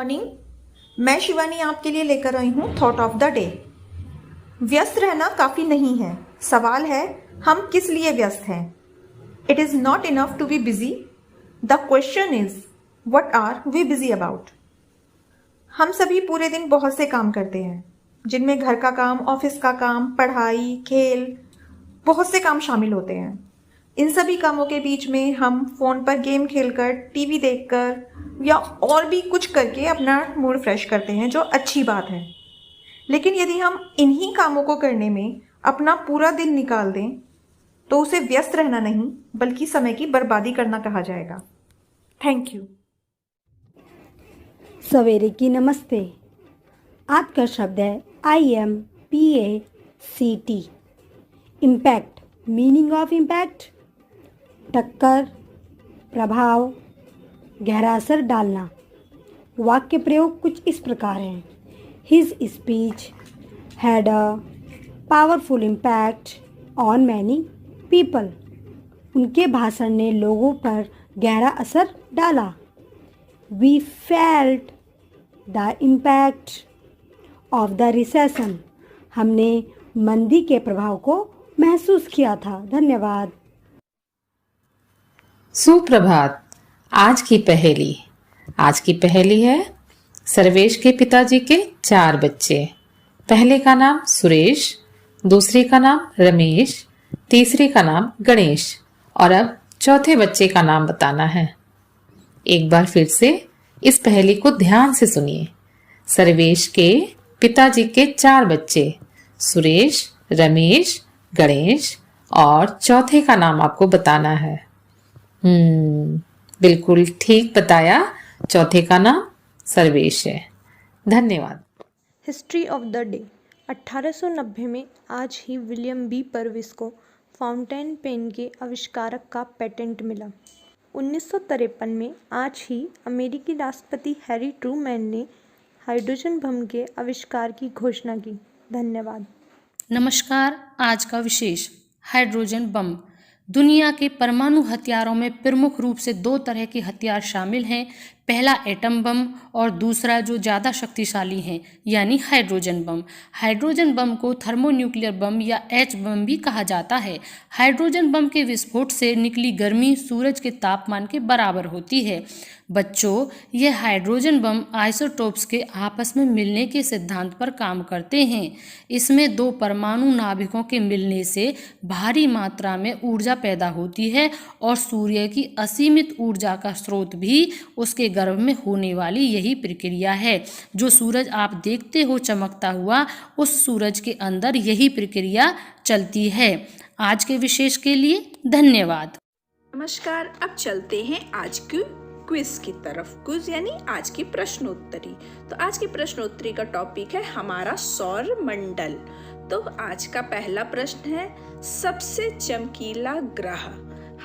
Morning. मैं शिवानी आपके लिए लेकर आई हूँ थॉट ऑफ द डे। व्यस्त रहना काफ़ी नहीं है, सवाल है हम किस लिए व्यस्त हैं। It is not enough to be busy, the question is what are we busy about. हम सभी पूरे दिन बहुत से काम करते हैं, जिनमें घर का काम, ऑफिस का काम, पढ़ाई, खेल, बहुत से काम शामिल होते हैं। इन सभी कामों के बीच में हम फ़ोन पर गेम खेलकर, टीवी देखकर या और भी कुछ करके अपना मूड फ्रेश करते हैं, जो अच्छी बात है। लेकिन यदि हम इन्हीं कामों को करने में अपना पूरा दिन निकाल दें तो उसे व्यस्त रहना नहीं बल्कि समय की बर्बादी करना कहा जाएगा। Thank you. सवेरे की नमस्ते। आज का शब्द है IMPACT। Impact, meaning of impact, टक्कर, प्रभाव, गहरा असर डालना। वाक्य प्रयोग कुछ इस प्रकार हैं। His speech had a powerful impact on many people. उनके भाषण ने लोगों पर गहरा असर डाला। We felt the impact of the recession. हमने मंदी के प्रभाव को महसूस किया था। धन्यवाद। सुप्रभात। आज की पहेली है सर्वेश के पिताजी के 4 बच्चे। पहले का नाम सुरेश, दूसरे का नाम रमेश, तीसरे का नाम गणेश और अब चौथे बच्चे का नाम बताना है। एक बार फिर से इस पहेली को ध्यान से सुनिए। सर्वेश के पिताजी के 4 बच्चे, सुरेश, रमेश, गणेश और चौथे का नाम आपको बताना है। बिल्कुल ठीक बताया, चौथे का नाम सर्वेश है। धन्यवाद। History of the day. 1890 में आज ही विलियम बी पर्विस को फाउंटेन पेन के आविष्कारक का पेटेंट मिला। 1953 में आज ही अमेरिकी राष्ट्रपति हैरी ट्रूमैन ने हाइड्रोजन बम के आविष्कार की घोषणा की। धन्यवाद। नमस्कार। आज का विशेष हाइड्रोजन बम। दुनिया के परमाणु हथियारों में प्रमुख रूप से 2 तरह के हथियार शामिल हैं। पहला एटम बम और दूसरा जो ज़्यादा शक्तिशाली है यानी हाइड्रोजन बम। हाइड्रोजन बम को थर्मोन्यूक्लियर बम या एच बम भी कहा जाता है। हाइड्रोजन बम के विस्फोट से निकली गर्मी सूरज के तापमान के बराबर होती है। बच्चों, यह हाइड्रोजन बम आइसोटोप्स के आपस में मिलने के सिद्धांत पर काम करते हैं। इसमें 2 परमाणु नाभिकों के मिलने से भारी मात्रा में ऊर्जा पैदा होती है और सूर्य की असीमित ऊर्जा का स्रोत भी उसके गर्भ में होने वाली यही प्रक्रिया है। जो सूरज आप देखते हो चमकता हुआ, उस सूरज के अंदर यही प्रक्रिया चलती है। आज के विशेष के लिए धन्यवाद। नमस्कार। अब चलते हैं आज की क्विज की तरफ। क्विज यानी आज की प्रश्नोत्तरी। तो आज की प्रश्नोत्तरी का टॉपिक है हमारा सौर मंडल। तो आज का पहला प्रश्न है सबसे चमकीला ग्रह।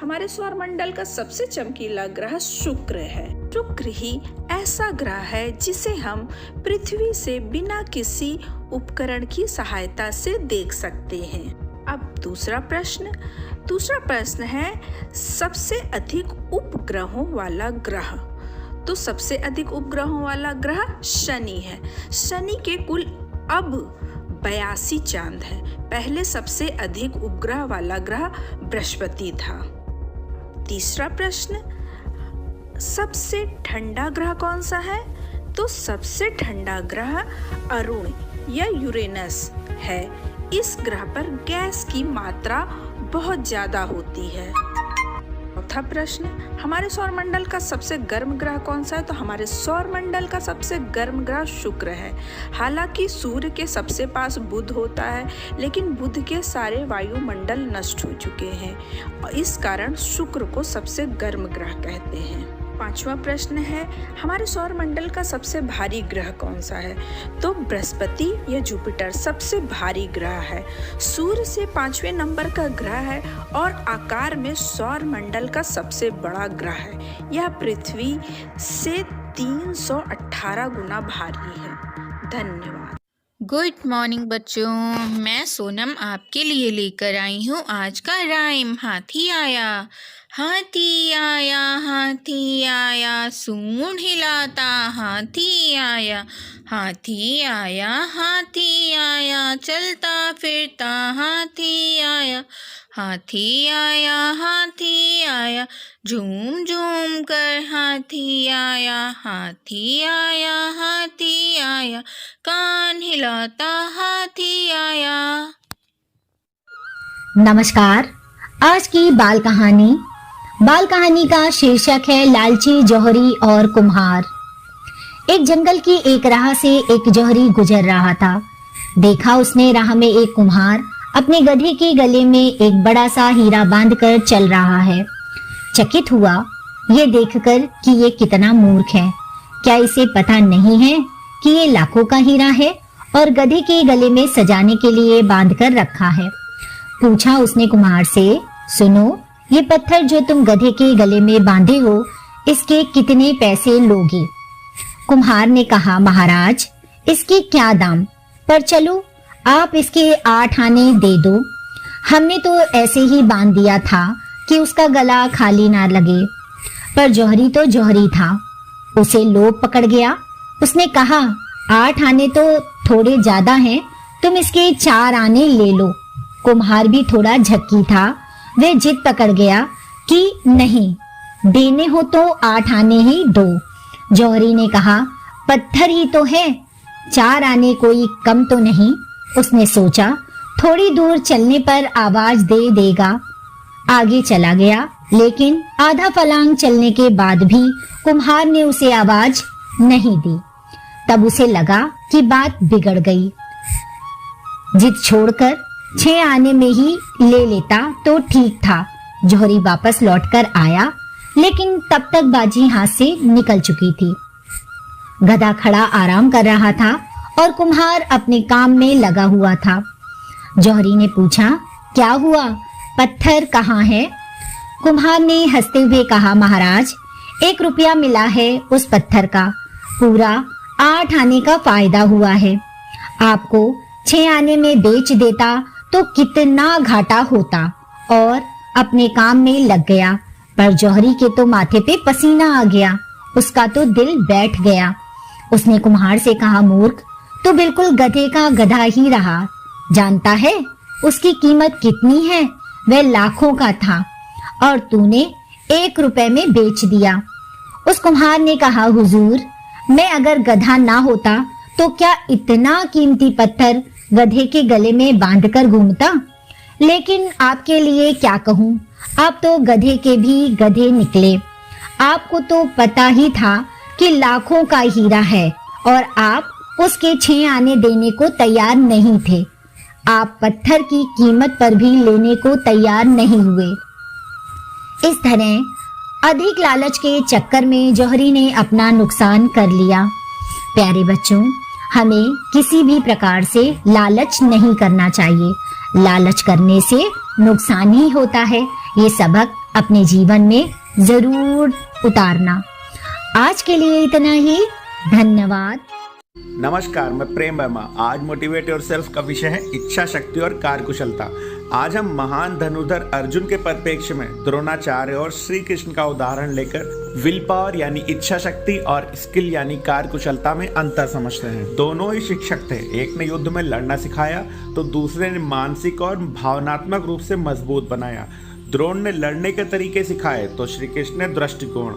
हमारे सौर मंडल का सबसे चमकीला ग्रह शुक्र है। शुक्र ही ऐसा ग्रह है जिसे हम पृथ्वी से बिना किसी उपकरण की सहायता से देख सकते हैं। अब दूसरा प्रश्न है सबसे अधिक उपग्रहों वाला ग्रह। तो सबसे अधिक उपग्रहों वाला ग्रह शनि है। शनि के कुल अब 82 चांद है। पहले सबसे अधिक उपग्रह वाला ग्रह बृहस्पति था। तीसरा प्रश्न सबसे ठंडा ग्रह कौन सा है? तो सबसे ठंडा ग्रह अरुण या यूरेनस है। इस ग्रह पर गैस की मात्रा बहुत ज्यादा होती है। चौथा प्रश्न हमारे सौर मंडल का सबसे गर्म ग्रह कौन सा है? तो हमारे सौर मंडल का सबसे गर्म ग्रह शुक्र है। हालांकि सूर्य के सबसे पास बुध होता है, लेकिन बुध के सारे वायुमंडल नष्ट हो चुके हैं और इस कारण शुक्र को सबसे गर्म ग्रह कहते हैं। पांचवा प्रश्न है हमारे सौर मंडल का सबसे भारी ग्रह कौन सा है? तो बृहस्पति या जुपिटर सबसे भारी ग्रह है। सूर्य से 5वें नंबर का ग्रह है और आकार में सौर मंडल का सबसे बड़ा ग्रह है। यह पृथ्वी से 318 गुना भारी है। धन्यवाद। गुड मॉर्निंग बच्चों, मैं सोनम आपके लिए लेकर आई हूँ आज का राइम। हाथी आया हाथी आया सूंड हिलाता हाथी आया हाथी आया चलता फिरता हाथी आया झूम झूम कर हाथी आया कान हिलाता हाथी आया। नमस्कार। आज की बाल कहानी का शीर्षक है लालची जौहरी और कुम्हार। एक जंगल की एक राह से एक जौहरी गुजर रहा था। देखा उसने राह में एक कुम्हार अपने गधे के गले में एक बड़ा सा हीरा बांधकर चल रहा है। चकित हुआ ये देखकर कि ये कितना मूर्ख है। क्या इसे पता नहीं है कि ये लाखों का हीरा है और गधे के गले में सजाने के लिए बांधकर रखा है। पूछा उसने कुम्हार से, सुनो, ये पत्थर जो तुम गधे के गले में बांधे हो, इसके कितने पैसे लोगे? कुम्हार ने कहा, महाराज, इसके क्या दाम, पर चलो आप इसके 8 आने दे दो। हमने तो ऐसे ही बांध दिया था कि उसका गला खाली ना लगे। पर जौहरी तो जौहरी था, उसे लोभ पकड़ गया। उसने कहा, 8 आने तो थोड़े ज्यादा हैं, तुम इसके 4 आने ले लो। कुम्हार भी थोड़ा झक्की था, वह जिद पकड़ गया कि नहीं, देने हो तो 8 आने ही दो। जौहरी ने कहा, पत्थर ही तो है, 4 आने कोई कम तो नहीं। उसने सोचा थोड़ी दूर चलने पर आवाज दे देगा। आगे चला गया, लेकिन आधा फलांग चलने के बाद भी कुम्हार ने उसे आवाज नहीं दी। तब उसे लगा कि बात बिगड़ गई। जिद छोड़कर 6 आने में ही ले लेता तो ठीक था। जौहरी वापस लौटकर आया, लेकिन तब तक बाजी हाथ से निकल चुकी थी। गधा खड़ा आराम कर रहा था और कुम्हार अपने काम में लगा हुआ था। जौहरी ने पूछा, क्या हुआ, पत्थर कहाँ है? कुम्हार ने हंसते हुए कहा, महाराज, 1 रुपया मिला है उस पत्थर का, पूरा 8 आने का फायदा हुआ है। आपको 6 आने में बेच देता तो कितना घाटा होता। और अपने काम में लग गया। पर जौहरी के तो माथे पे पसीना आ गया, उसका तो दिल बैठ गया। उसने कुम्हार से कहा, मूर्ख, तू बिल्कुल गधे का गधा ही रहा। जानता है उसकी कीमत कितनी है? वह लाखों का था और तूने 1 रुपए में बेच दिया। उस कुम्हार ने कहा, हुजूर, मैं अगर गधा ना होता तो क्या इतना कीमती पत्थर गधे के गले में बांधकर घूमता? लेकिन आपके लिए क्या कहूँ, आप तो गधे के भी गधे निकले। आपको तो पता ही था कि लाखों का हीरा है और आप उसके 6 आने देने को तैयार नहीं थे। आप पत्थर की कीमत पर भी लेने को तैयार नहीं हुए। इस तरह अधिक लालच के चक्कर में जौहरी ने अपना नुकसान कर लिया। प्यारे बच्चों, हमें किसी भी प्रकार से लालच नहीं करना चाहिए। लालच करने से नुकसान ही होता है। ये सबक अपने जीवन में जरूर उतारना। आज के लिए इतना ही। धन्यवाद। नमस्कार, मैं प्रेम वर्मा। आज मोटिवेट योरसेल्फ का विषय है इच्छा शक्ति और कार्यकुशलता। आज हम महान धनुर्धर अर्जुन के परिप्रेक्ष्य में द्रोणाचार्य और श्री कृष्ण का उदाहरण लेकर विल पावर यानी इच्छा शक्ति और स्किल यानी कार्यकुशलता में अंतर समझते हैं। दोनों ही शिक्षक थे। एक ने युद्ध में लड़ना सिखाया तो दूसरे ने मानसिक और भावनात्मक रूप से मजबूत बनाया। द्रोण ने लड़ने के तरीके सिखाए तो श्री कृष्ण ने दृष्टिकोण,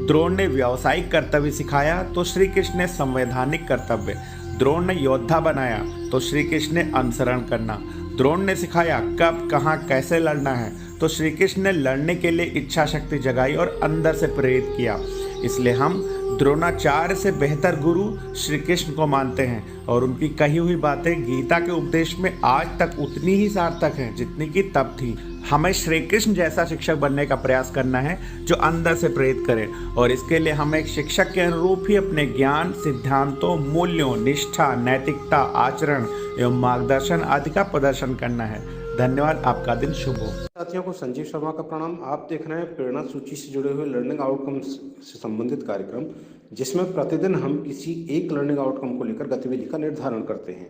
द्रोण ने व्यावसायिक कर्तव्य सिखाया तो श्री कृष्ण ने संवैधानिक कर्तव्य, द्रोण ने योद्धा बनाया तो श्री कृष्ण ने अनुसरण करना, द्रोण ने सिखाया कब कहाँ कैसे लड़ना है तो श्री कृष्ण ने लड़ने के लिए इच्छा शक्ति जगाई और अंदर से प्रेरित किया। इसलिए हम द्रोणाचार्य से बेहतर गुरु श्री कृष्ण को मानते हैं और उनकी कही हुई बातें गीता के उपदेश में आज तक उतनी ही सार्थक हैं जितनी कि तब थी। हमें श्री कृष्ण जैसा शिक्षक बनने का प्रयास करना है जो अंदर से प्रेरित करे और इसके लिए हमें एक शिक्षक के अनुरूप ही अपने ज्ञान, सिद्धांतों, मूल्यों, निष्ठा, नैतिकता, आचरण एवं मार्गदर्शन आदि का प्रदर्शन करना है। धन्यवाद। आपका दिन शुभ हो। साथियों को संजीव शर्मा का प्रणाम। आप देख रहे हैं प्रेरणा सूची से जुड़े हुए लर्निंग आउटकम्स से संबंधित कार्यक्रम जिसमें प्रतिदिन हम किसी एक लर्निंग आउटकम को लेकर गतिविधि का निर्धारण करते हैं।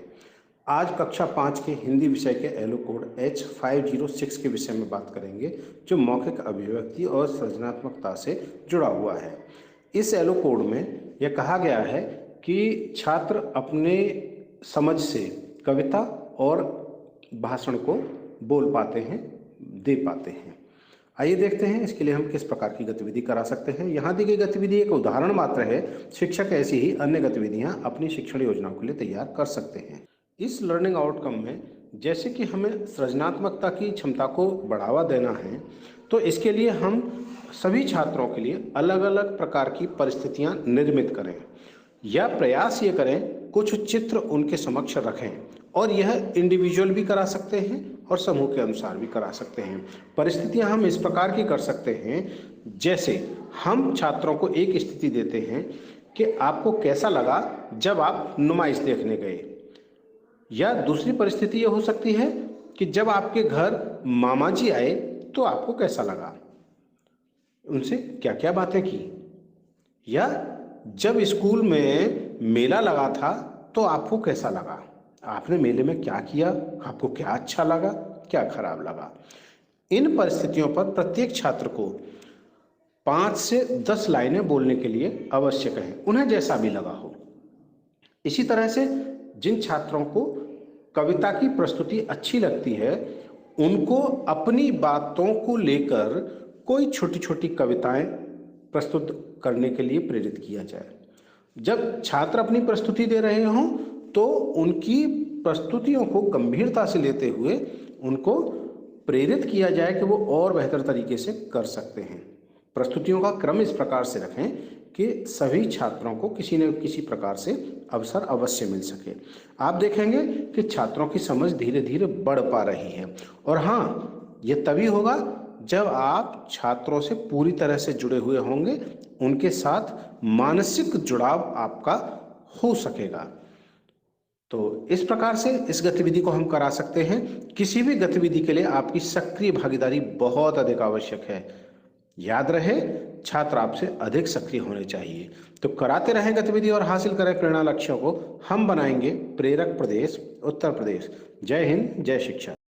आज कक्षा 5 के हिंदी विषय के एलो कोड H506 के विषय में बात करेंगे, जो मौखिक अभिव्यक्ति और सृजनात्मकता से जुड़ा हुआ है। इस एलो कोड में यह कहा गया है कि छात्र अपने समझ से कविता और भाषण को बोल पाते हैं, दे पाते हैं। आइए देखते हैं इसके लिए हम किस प्रकार की गतिविधि करा सकते हैं। यहाँ दी गई गतिविधि एक उदाहरण मात्र है। शिक्षक ऐसी ही अन्य गतिविधियाँ अपनी शिक्षण योजनाओं के लिए तैयार कर सकते हैं। इस लर्निंग आउटकम में जैसे कि हमें सृजनात्मकता की क्षमता को बढ़ावा देना है, तो इसके लिए हम सभी छात्रों के लिए अलग अलग प्रकार की परिस्थितियां निर्मित करें या प्रयास ये करें कुछ चित्र उनके समक्ष रखें, और यह इंडिविजुअल भी करा सकते हैं और समूह के अनुसार भी करा सकते हैं। परिस्थितियां हम इस प्रकार की कर सकते हैं, जैसे हम छात्रों को एक स्थिति देते हैं कि आपको कैसा लगा जब आप नुमाइश देखने गए, या दूसरी परिस्थिति ये हो सकती है कि जब आपके घर मामा जी आए तो आपको कैसा लगा, उनसे क्या क्या बातें की, या जब स्कूल में मेला लगा था तो आपको कैसा लगा, आपने मेले में क्या किया, आपको क्या अच्छा लगा, क्या खराब लगा। इन परिस्थितियों पर प्रत्येक छात्र को 5 से 10 लाइनें बोलने के लिए अवश्य कहें, उन्हें जैसा भी लगा हो। इसी तरह से जिन छात्रों को कविता की प्रस्तुति अच्छी लगती है, उनको अपनी बातों को लेकर कोई छोटी छोटी कविताएं प्रस्तुत करने के लिए प्रेरित किया जाए। जब छात्र अपनी प्रस्तुति दे रहे हों तो उनकी प्रस्तुतियों को गंभीरता से लेते हुए उनको प्रेरित किया जाए कि वो और बेहतर तरीके से कर सकते हैं। प्रस्तुतियों का क्रम इस प्रकार से रखें कि सभी छात्रों को किसी न किसी प्रकार से अवसर अवश्य मिल सके। आप देखेंगे कि छात्रों की समझ धीरे धीरे बढ़ पा रही है, और हाँ, ये तभी होगा जब आप छात्रों से पूरी तरह से जुड़े हुए होंगे, उनके साथ मानसिक जुड़ाव आपका हो सकेगा। तो इस प्रकार से इस गतिविधि को हम करा सकते हैं। किसी भी गतिविधि के लिए आपकी सक्रिय भागीदारी बहुत अधिक आवश्यक है। याद रहे, छात्र आपसे अधिक सक्रिय होने चाहिए। तो कराते रहें गतिविधि और हासिल करें प्रेरणा लक्ष्यों को। हम बनाएंगे प्रेरक प्रदेश, उत्तर प्रदेश। जय हिंद, जय शिक्षा।